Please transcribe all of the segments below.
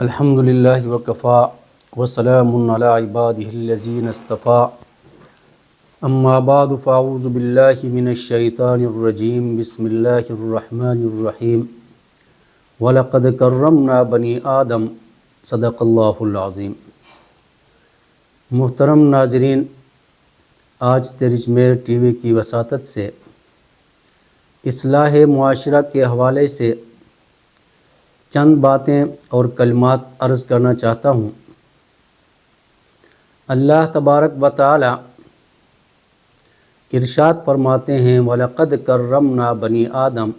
الحمد للہ وکفا وسلام علی عبادہ الذین اصطفیٰ اما بعد فاعوذ باللہ من الشیطان الرجیم بسم اللہ الرحمن الرحیم وَلَقَدْ كَرَّمْنَا بَنِي آدم صدق اللہ العظیم۔ محترم ناظرین، آج ترجمیر ٹی وی کی وساطت سے اصلاح معاشرہ کے حوالے سے چند باتیں اور کلمات عرض کرنا چاہتا ہوں۔ اللہ تبارک و تعالی ارشاد فرماتے ہیں وَلَقَدْ كَرَّمْنَا بَنِي آدم،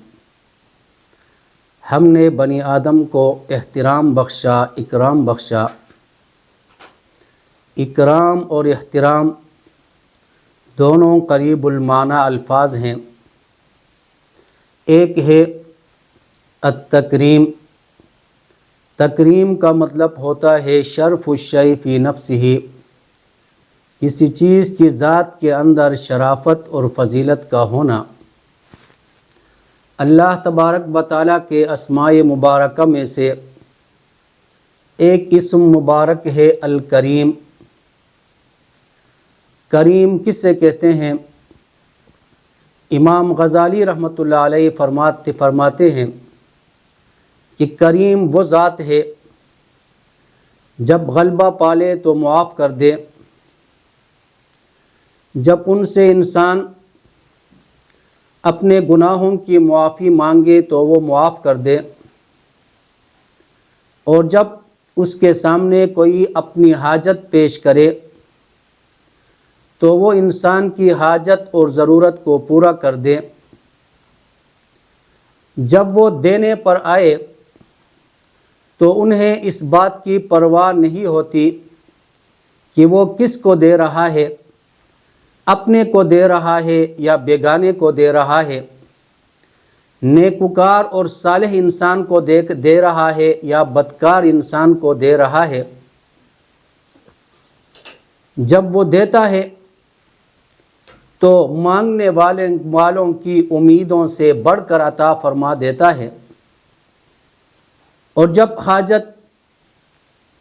ہم نے بنی آدم کو احترام بخشا، اکرام بخشا۔ اکرام اور احترام دونوں قریب المعنی الفاظ ہیں۔ ایک ہے التکریم، تکریم کا مطلب ہوتا ہے شرف الشیء فی نفسہ، کسی چیز کی ذات کے اندر شرافت اور فضیلت کا ہونا۔ اللہ تبارک و تعالیٰ کے اسماء مبارکہ میں سے ایک اسم مبارک ہے الکریم۔ کریم کس سے کہتے ہیں؟ امام غزالی رحمۃ اللہ علیہ فرماتے ہیں کہ کریم وہ ذات ہے جب غلبہ پالے تو معاف کر دے، جب ان سے انسان اپنے گناہوں کی معافی مانگے تو وہ معاف کر دے، اور جب اس کے سامنے کوئی اپنی حاجت پیش کرے تو وہ انسان کی حاجت اور ضرورت کو پورا کر دے۔ جب وہ دینے پر آئے تو انہیں اس بات کی پرواہ نہیں ہوتی کہ وہ کس کو دے رہا ہے، اپنے کو دے رہا ہے یا بیگانے کو دے رہا ہے، نیکوکار اور صالح انسان کو دے رہا ہے یا بدکار انسان کو دے رہا ہے۔ جب وہ دیتا ہے تو مانگنے والوں کی امیدوں سے بڑھ کر عطا فرما دیتا ہے، اور جب حاجت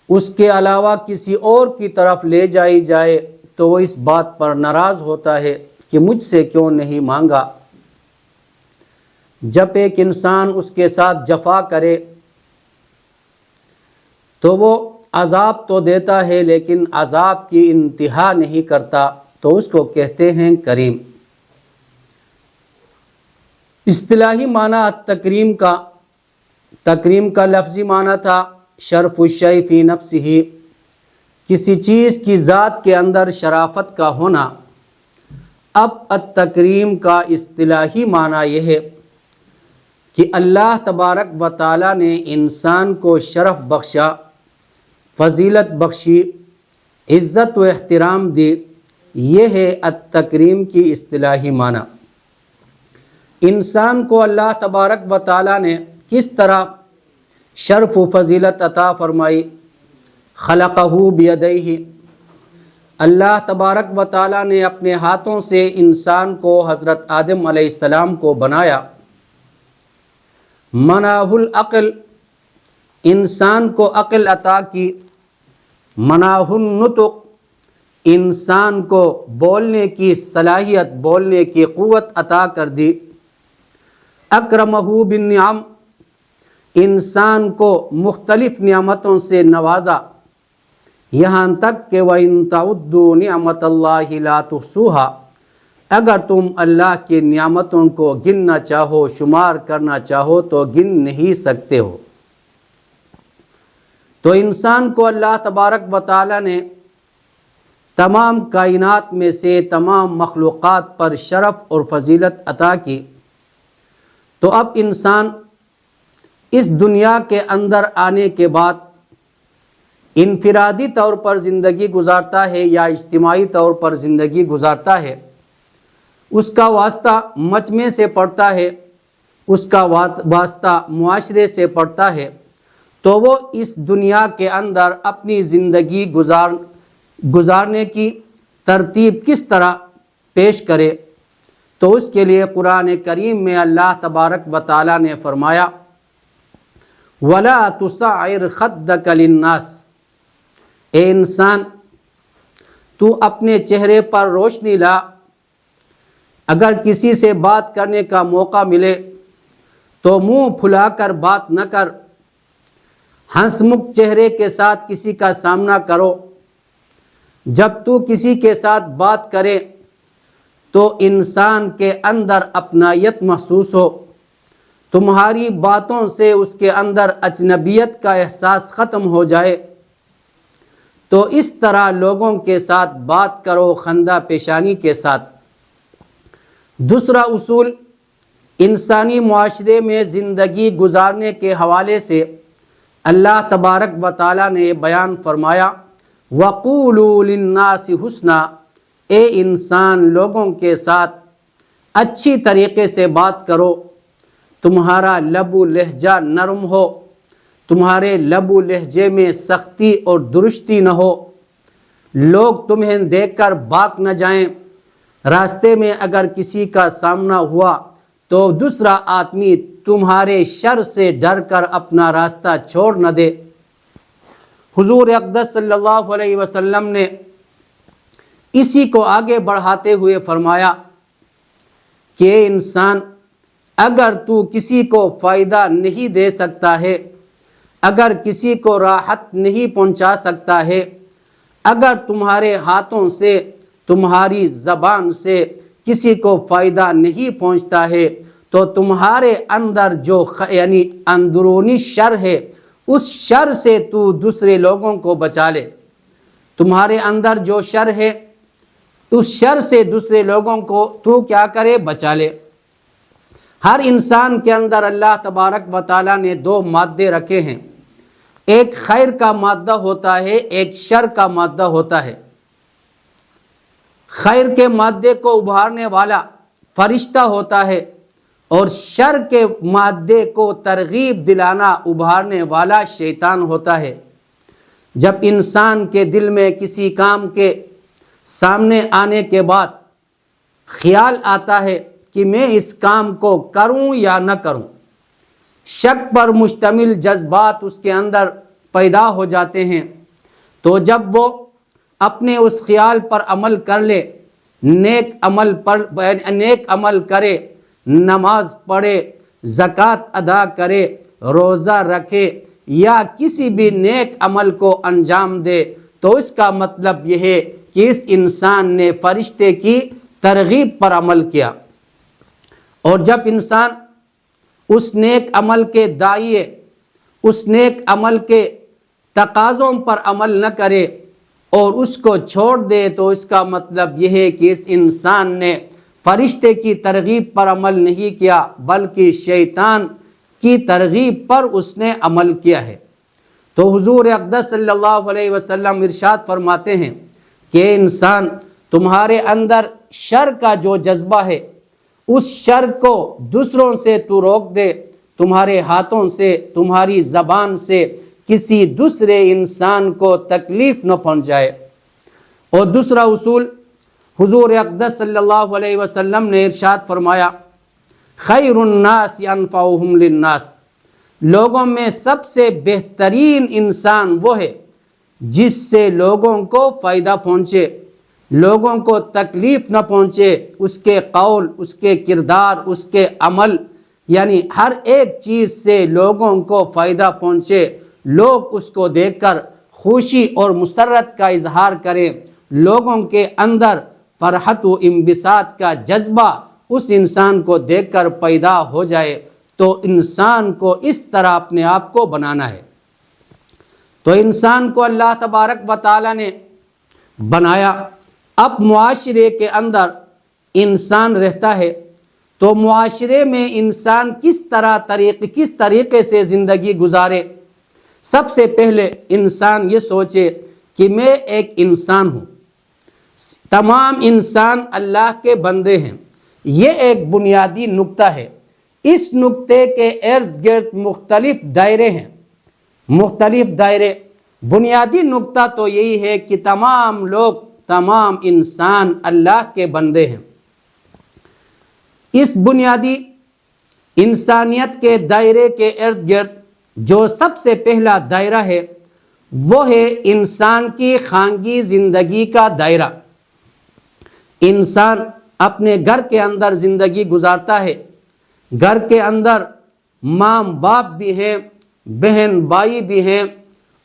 اس کے علاوہ کسی اور کی طرف لے جائی جائے تو وہ اس بات پر ناراض ہوتا ہے کہ مجھ سے کیوں نہیں مانگا۔ جب ایک انسان اس کے ساتھ جفا کرے تو وہ عذاب تو دیتا ہے لیکن عذاب کی انتہا نہیں کرتا، تو اس کو کہتے ہیں کریم۔ اصطلاحی معنی تکریم کا لفظی معنی تھا شرف الشیء فی نفسہ، کسی چیز کی ذات کے اندر شرافت کا ہونا۔ اب التکریم کا اصطلاحی معنی یہ ہے کہ اللہ تبارک و تعالی نے انسان کو شرف بخشا، فضیلت بخشی، عزت و احترام دی، یہ ہے التکریم کی اصطلاحی معنی۔ انسان کو اللہ تبارک و تعالی نے کس طرح شرف و فضیلت عطا فرمائی؟ خلقہ بیدیہ، اللہ تبارک و تعالی نے اپنے ہاتھوں سے انسان کو حضرت آدم علیہ السلام کو بنایا۔ مناہ العقل، انسان کو عقل عطا کی۔ مناہ النطق، انسان کو بولنے کی صلاحیت، بولنے کی قوت عطا کر دی۔ اکرمہ بالنعم، انسان کو مختلف نعمتوں سے نوازا، یہاں تک کہ وَإِن تَعُدُّوا نِعْمَتَ اللَّهِ لَا تُحْصُوهَا، اگر تم اللہ کی نعمتوں کو گننا چاہو، شمار کرنا چاہو تو گن نہیں سکتے ہو۔ تو انسان کو اللہ تبارک و تعالی نے تمام کائنات میں سے تمام مخلوقات پر شرف اور فضیلت عطا کی۔ تو اب انسان اس دنیا کے اندر آنے کے بعد انفرادی طور پر زندگی گزارتا ہے یا اجتماعی طور پر زندگی گزارتا ہے، اس کا واسطہ مجمع سے پڑتا ہے، اس کا واسطہ معاشرے سے پڑتا ہے، تو وہ اس دنیا کے اندر اپنی زندگی گزارنے کی ترتیب کس طرح پیش کرے، تو اس کے لیے قرآن کریم میں اللہ تبارک و تعالی نے فرمایا ولا تصعر خدك للناس، اے انسان تو اپنے چہرے پر روشنی لا، اگر کسی سے بات کرنے کا موقع ملے تو منہ پھلا کر بات نہ کر، ہنس مکھ چہرے کے ساتھ کسی کا سامنا کرو۔ جب تو کسی کے ساتھ بات کرے تو انسان کے اندر اپنائیت محسوس ہو، تمہاری باتوں سے اس کے اندر اجنبیت کا احساس ختم ہو جائے، تو اس طرح لوگوں کے ساتھ بات کرو خندہ پیشانی کے ساتھ۔ دوسرا اصول انسانی معاشرے میں زندگی گزارنے کے حوالے سے اللہ تبارک و تعالیٰ نے بیان فرمایا، وَقُولُوا لِلنَّاسِ حُسْنًا، اے انسان لوگوں کے ساتھ اچھی طریقے سے بات کرو، تمہارا لب و لہجہ نرم ہو، تمہارے لب و لہجے میں سختی اور درستی نہ ہو، لوگ تمہیں دیکھ کر بھاگ نہ جائیں، راستے میں اگر کسی کا سامنا ہوا تو دوسرا آدمی تمہارے شر سے ڈر کر اپنا راستہ چھوڑ نہ دے۔ حضور اقدس صلی اللہ علیہ وسلم نے اسی کو آگے بڑھاتے ہوئے فرمایا کہ اے انسان اگر تو کسی کو فائدہ نہیں دے سکتا ہے، اگر کسی کو راحت نہیں پہنچا سکتا ہے، اگر تمہارے ہاتھوں سے تمہاری زبان سے کسی کو فائدہ نہیں پہنچتا ہے تو تمہارے اندر جو یعنی اندرونی شر ہے اس شر سے تو دوسرے لوگوں کو بچا لے، تمہارے اندر جو شر ہے اس شر سے دوسرے لوگوں کو تو کیا کرے، بچا لے۔ ہر انسان کے اندر اللہ تبارک و تعالیٰ نے دو مادے رکھے ہیں، ایک خیر کا مادہ ہوتا ہے، ایک شر کا مادہ ہوتا ہے۔ خیر کے مادے کو ابھارنے والا فرشتہ ہوتا ہے اور شر کے مادے کو ترغیب دلانا ابھارنے والا شیطان ہوتا ہے۔ جب انسان کے دل میں کسی کام کے سامنے آنے کے بعد خیال آتا ہے کہ میں اس کام کو کروں یا نہ کروں، شک پر مشتمل جذبات اس کے اندر پیدا ہو جاتے ہیں، تو جب وہ اپنے اس خیال پر عمل کر لے، نیک عمل کرے، نماز پڑھے، زکوٰۃ ادا کرے، روزہ رکھے یا کسی بھی نیک عمل کو انجام دے، تو اس کا مطلب یہ ہے کہ اس انسان نے فرشتے کی ترغیب پر عمل کیا۔ اور جب انسان اس نیک عمل کے داعیے، اس نیک عمل کے تقاضوں پر عمل نہ کرے اور اس کو چھوڑ دے، تو اس کا مطلب یہ ہے کہ اس انسان نے فرشتے کی ترغیب پر عمل نہیں کیا بلکہ شیطان کی ترغیب پر اس نے عمل کیا ہے۔ تو حضور اقدس صلی اللہ علیہ وسلم ارشاد فرماتے ہیں کہ اے انسان تمہارے اندر شر کا جو جذبہ ہے اس شر کو دوسروں سے تو روک دے، تمہارے ہاتھوں سے، تمہاری زبان سے کسی دوسرے انسان کو تکلیف نہ پہنچائے۔ اور دوسرا اصول حضور اقدس صلی اللہ علیہ وسلم نے ارشاد فرمایا، خیر الناس انفعهم للناس، لوگوں میں سب سے بہترین انسان وہ ہے جس سے لوگوں کو فائدہ پہنچے، لوگوں کو تکلیف نہ پہنچے، اس کے قول، اس کے کردار، اس کے عمل، یعنی ہر ایک چیز سے لوگوں کو فائدہ پہنچے، لوگ اس کو دیکھ کر خوشی اور مسرت کا اظہار کریں، لوگوں کے اندر فرحت و انبساط کا جذبہ اس انسان کو دیکھ کر پیدا ہو جائے، تو انسان کو اس طرح اپنے آپ کو بنانا ہے۔ تو انسان کو اللہ تبارک و تعالیٰ نے بنایا، اب معاشرے کے اندر انسان رہتا ہے، تو معاشرے میں انسان کس طریقے سے زندگی گزارے۔ سب سے پہلے انسان یہ سوچے کہ میں ایک انسان ہوں، تمام انسان اللہ کے بندے ہیں، یہ ایک بنیادی نقطہ ہے۔ اس نقطے کے ارد گرد مختلف دائرے ہیں، مختلف دائرے۔ بنیادی نقطہ تو یہی ہے کہ تمام لوگ، تمام انسان اللہ کے بندے ہیں۔ اس بنیادی انسانیت کے دائرے کے ارد گرد جو سب سے پہلا دائرہ ہے وہ ہے انسان کی خانگی زندگی کا دائرہ۔ انسان اپنے گھر کے اندر زندگی گزارتا ہے، گھر کے اندر ماں باپ بھی ہیں، بہن بھائی بھی ہیں،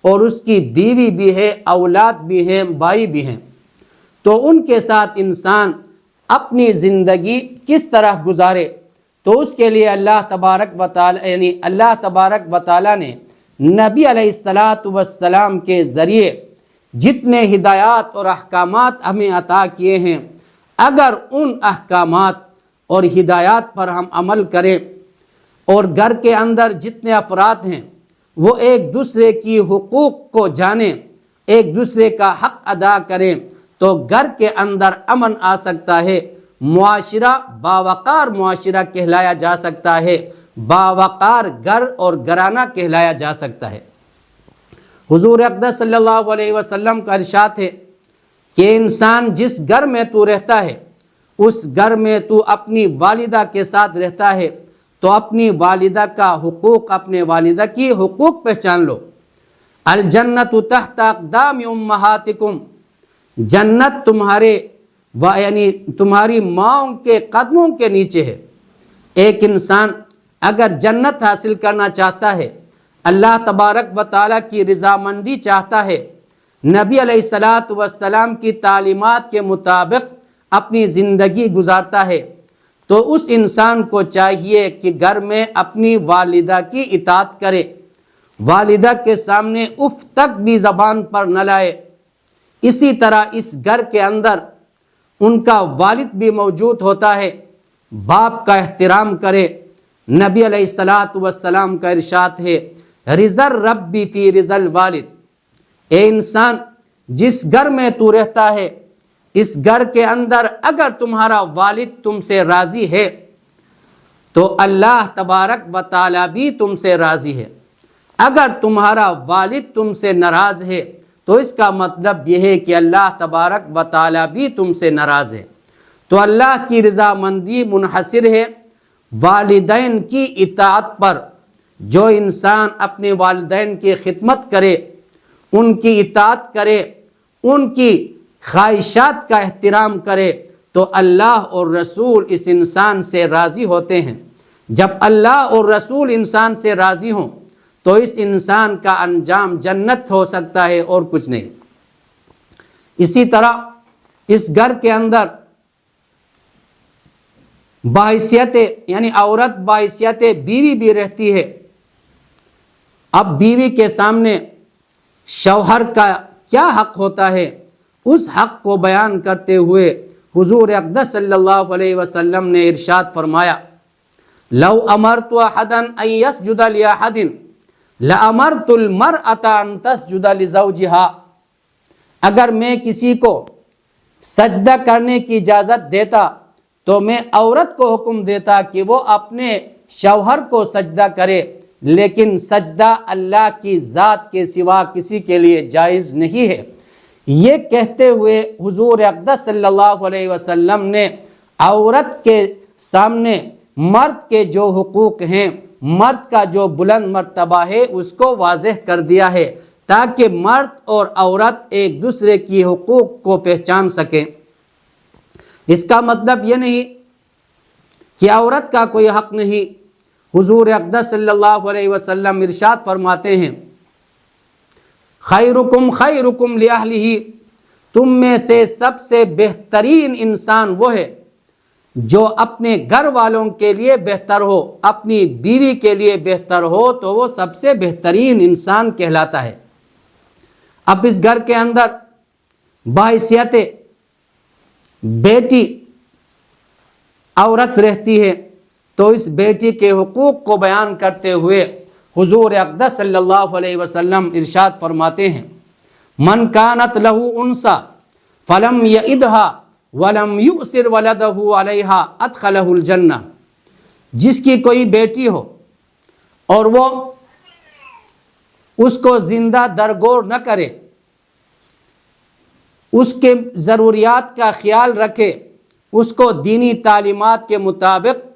اور اس کی بیوی بھی ہے، اولاد بھی ہیں، بھائی بھی ہیں۔ تو ان کے ساتھ انسان اپنی زندگی کس طرح گزارے، تو اس کے لیے اللہ تبارک و تعالی نے نبی علیہ السلام کے ذریعے جتنے ہدایات اور احکامات ہمیں عطا کیے ہیں، اگر ان احکامات اور ہدایات پر ہم عمل کریں اور گھر کے اندر جتنے افراد ہیں وہ ایک دوسرے کی حقوق کو جانیں، ایک دوسرے کا حق ادا کریں، تو گھر کے اندر امن آ سکتا ہے، معاشرہ باوقار معاشرہ کہلایا جا سکتا ہے، باوقار گھر اور گھرانہ کہلایا جا سکتا ہے۔ حضور اقدس صلی اللہ علیہ وسلم کا ارشاد ہے کہ انسان جس گھر میں تو رہتا ہے اس گھر میں تو اپنی والدہ کے ساتھ رہتا ہے تو اپنی والدہ کا حقوق، اپنے والدہ کی حقوق پہچان لو۔ الجنت تحت اقدام امہاتکم، جنت تمہاری ماؤں کے قدموں کے نیچے ہے۔ ایک انسان اگر جنت حاصل کرنا چاہتا ہے، اللہ تبارک و تعالیٰ کی رضامندی چاہتا ہے، نبی علیہ السلام کی تعلیمات کے مطابق اپنی زندگی گزارتا ہے، تو اس انسان کو چاہیے کہ گھر میں اپنی والدہ کی اطاعت کرے، والدہ کے سامنے اف تک بھی زبان پر نہ لائے۔ اسی طرح اس گھر کے اندر ان کا والد بھی موجود ہوتا ہے، باپ کا احترام کرے۔ نبی علیہ السلام کا ارشاد ہے، رضا الرب فی رضا الوالد۔ اے انسان، جس گھر میں تو رہتا ہے اس گھر کے اندر اگر تمہارا والد تم سے راضی ہے تو اللہ تبارک و تعالیٰ بھی تم سے راضی ہے۔ اگر تمہارا والد تم سے ناراض ہے تو اس کا مطلب یہ ہے کہ اللہ تبارک و تعالیٰ بھی تم سے ناراض ہے۔ تو اللہ کی رضامندی منحصر ہے والدین کی اطاعت پر۔ جو انسان اپنے والدین کی خدمت کرے، ان کی اطاعت کرے، ان کی خواہشات کا احترام کرے، تو اللہ اور رسول اس انسان سے راضی ہوتے ہیں۔ جب اللہ اور رسول انسان سے راضی ہوں تو اس انسان کا انجام جنت ہو سکتا ہے اور کچھ نہیں۔ اسی طرح اس گھر کے اندر باحثیت یعنی عورت باحثیت بیوی بھی رہتی ہے۔ اب بیوی کے سامنے شوہر کا کیا حق ہوتا ہے، اس حق کو بیان کرتے ہوئے حضور اقدس صلی اللہ علیہ وسلم نے ارشاد فرمایا، لو امرت احدا ان يسجد لاحد لامرت المرأة ان تسجد لزوجها۔ اگر میں کسی کو سجدہ کرنے کی اجازت دیتا تو میں عورت کو حکم دیتا کہ وہ اپنے شوہر کو سجدہ کرے، لیکن سجدہ اللہ کی ذات کے سوا کسی کے لیے جائز نہیں ہے۔ یہ کہتے ہوئے حضور اقدس صلی اللہ علیہ وسلم نے عورت کے سامنے مرد کے جو حقوق ہیں، مرد کا جو بلند مرتبہ ہے، اس کو واضح کر دیا ہے تاکہ مرد اور عورت ایک دوسرے کی حقوق کو پہچان سکیں۔ اس کا مطلب یہ نہیں کہ عورت کا کوئی حق نہیں۔ حضور اقدس صلی اللہ علیہ وسلم ارشاد فرماتے ہیں، خیرکم خیرکم لأہلہ، تم میں سے سب سے بہترین انسان وہ ہے جو اپنے گھر والوں کے لیے بہتر ہو، اپنی بیوی کے لیے بہتر ہو تو وہ سب سے بہترین انسان کہلاتا ہے۔ اب اس گھر کے اندر باحثیت بیٹی عورت رہتی ہے، تو اس بیٹی کے حقوق کو بیان کرتے ہوئے حضور اقدس صلی اللہ علیہ وسلم ارشاد فرماتے ہیں، من کانت لہ انثی فلم یعدھا ولم یؤثر ولدہ علیہا ادخلہ الجنہ۔ جس کی کوئی بیٹی ہو اور وہ اس کو زندہ درگور نہ کرے، اس کے ضروریات کا خیال رکھے، اس کو دینی تعلیمات کے مطابق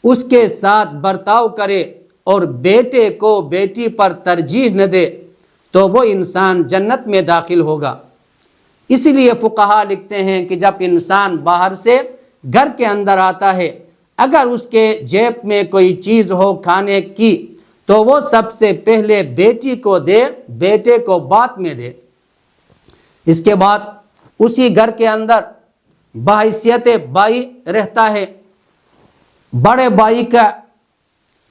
اس کے ساتھ برتاؤ کرے اور بیٹے کو بیٹی پر ترجیح نہ دے تو وہ انسان جنت میں داخل ہوگا۔ اسی لیے فقہا لکھتے ہیں کہ جب انسان باہر سے گھر کے اندر آتا ہے، اگر اس کے جیب میں کوئی چیز ہو کھانے کی تو وہ سب سے پہلے بیٹی کو دے، بیٹے کو بعد میں دے۔ اس کے بعد اسی گھر کے اندر بحیثیت بھائی رہتا ہے، بڑے بھائی کا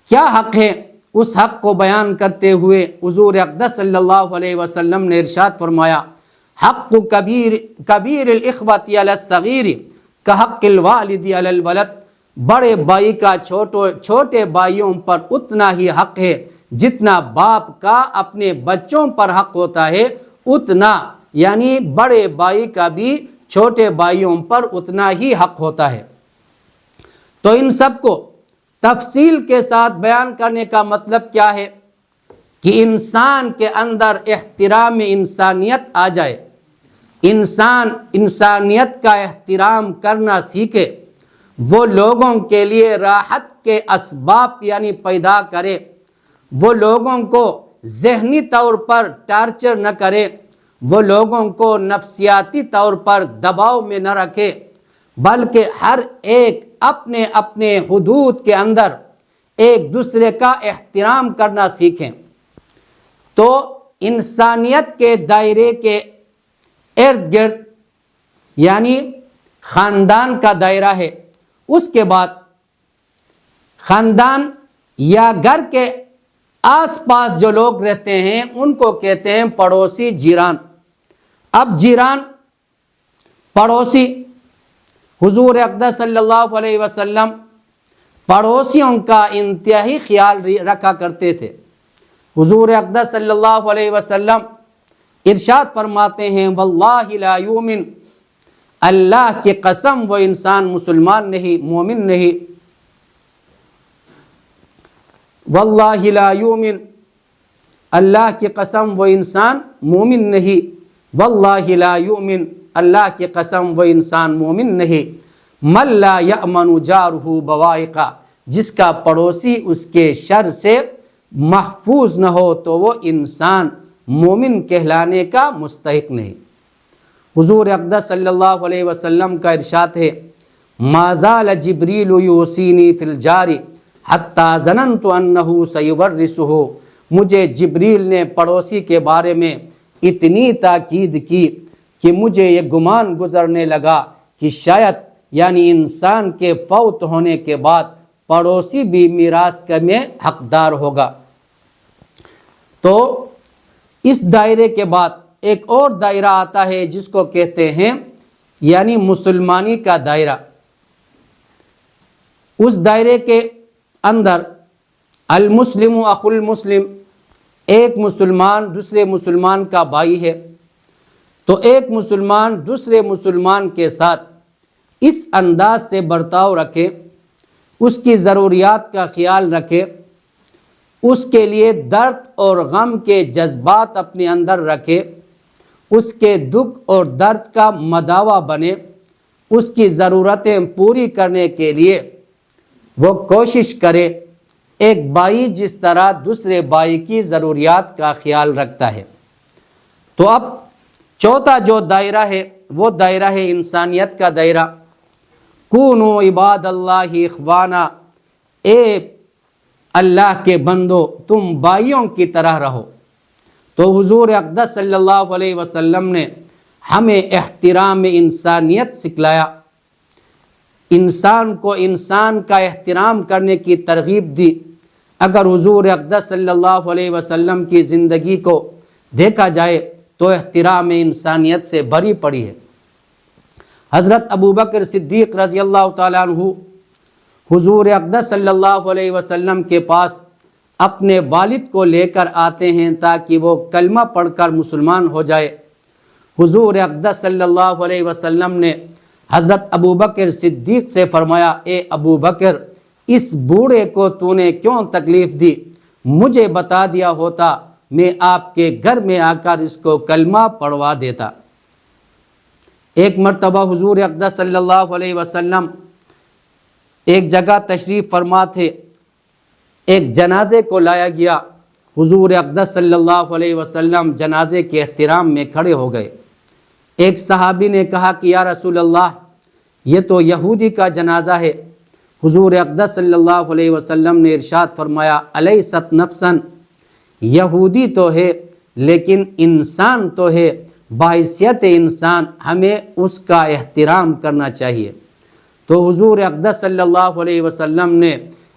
کیا حق ہے، اس حق کو بیان کرتے ہوئے حضور اقدس صلی اللہ علیہ وسلم نے ارشاد فرمایا، حق کبیر الاخوۃ علی الصغیر کحق الوالد علی الولد، بڑے بھائی کا چھوٹے بھائیوں پر اتنا ہی حق ہے جتنا باپ کا اپنے بچوں پر حق ہوتا ہے، اتنا یعنی بڑے بھائی کا بھی چھوٹے بھائیوں پر اتنا ہی حق ہوتا ہے۔ تو ان سب کو تفصیل کے ساتھ بیان کرنے کا مطلب کیا ہے کہ انسان کے اندر احترام انسانیت آ جائے، انسان انسانیت کا احترام کرنا سیکھے، وہ لوگوں کے لیے راحت کے اسباب یعنی پیدا کرے، وہ لوگوں کو ذہنی طور پر ٹارچر نہ کرے، وہ لوگوں کو نفسیاتی طور پر دباؤ میں نہ رکھے، بلکہ ہر ایک اپنے اپنے حدود کے اندر ایک دوسرے کا احترام کرنا سیکھیں۔ تو انسانیت کے دائرے کے ارد گرد یعنی خاندان کا دائرہ ہے، اس کے بعد خاندان یا گھر کے آس پاس جو لوگ رہتے ہیں ان کو کہتے ہیں پڑوسی، جیران۔ اب جیران، پڑوسی، حضور اقدس صلی اللہ علیہ وسلم پڑوسیوں کا انتہائی خیال رکھا کرتے تھے۔ حضور اقدس صلی اللہ علیہ وسلم ارشاد فرماتے ہیں، واللہ لا یؤمن، اللہ کی قسم وہ انسان مسلمان نہیں، مومن نہیں۔ واللہ لا یؤمن، اللہ کی قسم وہ انسان مومن نہیں۔ واللہ لا یؤمن، اللہ کی قسم وہ انسان مومن نہیں۔ من لا یأمن جارہ بوائقہ، جس کا پڑوسی اس کے شر سے محفوظ نہ ہو تو وہ انسان مومن کہلانے کا مستحق نہیں۔ حضور اقدس صلی اللہ علیہ وسلم کا ارشاد ہے، ما زال جبریل یوصینی فی الجار حتی ظننت انہ سیورثہ، مجھے جبریل نے پڑوسی کے بارے میں اتنی تاکید کی کہ مجھے یہ گمان گزرنے لگا کہ شاید یعنی انسان کے فوت ہونے کے بعد پڑوسی بھی میراث میں حقدار ہوگا۔ تو اس دائرے کے بعد ایک اور دائرہ آتا ہے جس کو کہتے ہیں یعنی مسلمانی کا دائرہ۔ اس دائرے کے اندر المسلم اخو المسلم، ایک مسلمان دوسرے مسلمان کا بھائی ہے، تو ایک مسلمان دوسرے مسلمان کے ساتھ اس انداز سے برتاؤ رکھے، اس کی ضروریات کا خیال رکھے، اس کے لیے درد اور غم کے جذبات اپنے اندر رکھے، اس کے دکھ اور درد کا مداوا بنے، اس کی ضرورتیں پوری کرنے کے لیے وہ کوشش کرے، ایک بھائی جس طرح دوسرے بھائی کی ضروریات کا خیال رکھتا ہے۔ تو اب چوتھا جو دائرہ ہے وہ دائرہ ہے انسانیت کا دائرہ۔ کونوا عباد اللہ اخوانا، اے اللہ کے بندو تم بھائیوں کی طرح رہو۔ تو حضور اقدس صلی اللہ علیہ وسلم نے ہمیں احترام انسانیت سکھلایا، انسان کو انسان کا احترام کرنے کی ترغیب دی۔ اگر حضور اقدس صلی اللہ علیہ وسلم کی زندگی کو دیکھا جائے تو احترام انسانیت سے بھری پڑی ہے۔ حضرت ابوبکر صدیق رضی اللہ تعالیٰ عنہ حضور اقدس صلی اللہ علیہ وسلم کے پاس اپنے والد کو لے کر آتے ہیں تاکہ وہ کلمہ پڑھ کر مسلمان ہو جائے۔ حضور اقدس صلی اللہ علیہ وسلم نے حضرت ابوبکر صدیق سے فرمایا، اے ابوبکر، اس بوڑھے کو تو نے کیوں تکلیف دی؟ مجھے بتا دیا ہوتا، میں آپ کے گھر میں آ کر اس کو کلمہ پڑھوا دیتا۔ ایک مرتبہ حضور اقدس صلی اللہ علیہ وسلم ایک جگہ تشریف فرما تھے، ایک جنازے کو لایا گیا، حضور اقدس صلی اللہ علیہ وسلم جنازے کے احترام میں کھڑے ہو گئے۔ ایک صحابی نے کہا کہ یا رسول اللہ، یہ تو یہودی کا جنازہ ہے۔ حضور اقدس صلی اللہ علیہ وسلم نے ارشاد فرمایا، الیست نفسا، یہودی تو ہے لیکن انسان تو ہے، بحیثیت انسان ہمیں اس کا احترام کرنا چاہیے۔ تو حضور اقدس صلی اللہ علیہ وسلم نے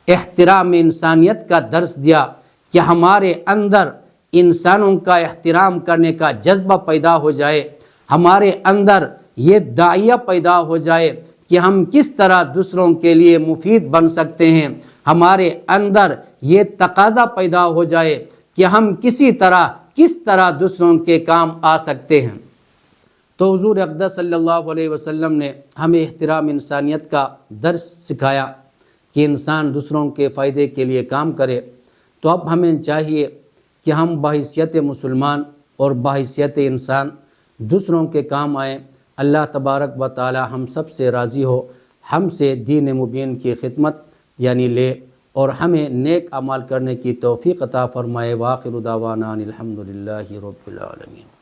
احترام انسانیت کا درس دیا کہ ہمارے اندر انسانوں کا احترام کرنے کا جذبہ پیدا ہو جائے، ہمارے اندر یہ داعیہ پیدا ہو جائے کہ ہم کس طرح دوسروں کے لیے مفید بن سکتے ہیں، ہمارے اندر یہ تقاضا پیدا ہو جائے کہ ہم کس طرح دوسروں کے کام آ سکتے ہیں۔ تو حضور اقدس صلی اللہ علیہ وسلم نے ہمیں احترام انسانیت کا درس سکھایا کہ انسان دوسروں کے فائدے کے لیے کام کرے۔ تو اب ہمیں چاہیے کہ ہم بحیثیت مسلمان اور بحیثیت انسان دوسروں کے کام آئیں۔ اللہ تبارک و تعالی ہم سب سے راضی ہو، ہم سے دین مبین کی خدمت یعنی لے، اور ہمیں نیک اعمال کرنے کی توفیق عطا فرمائے۔ وآخر دعوانا ان الحمد للہ رب العالمین۔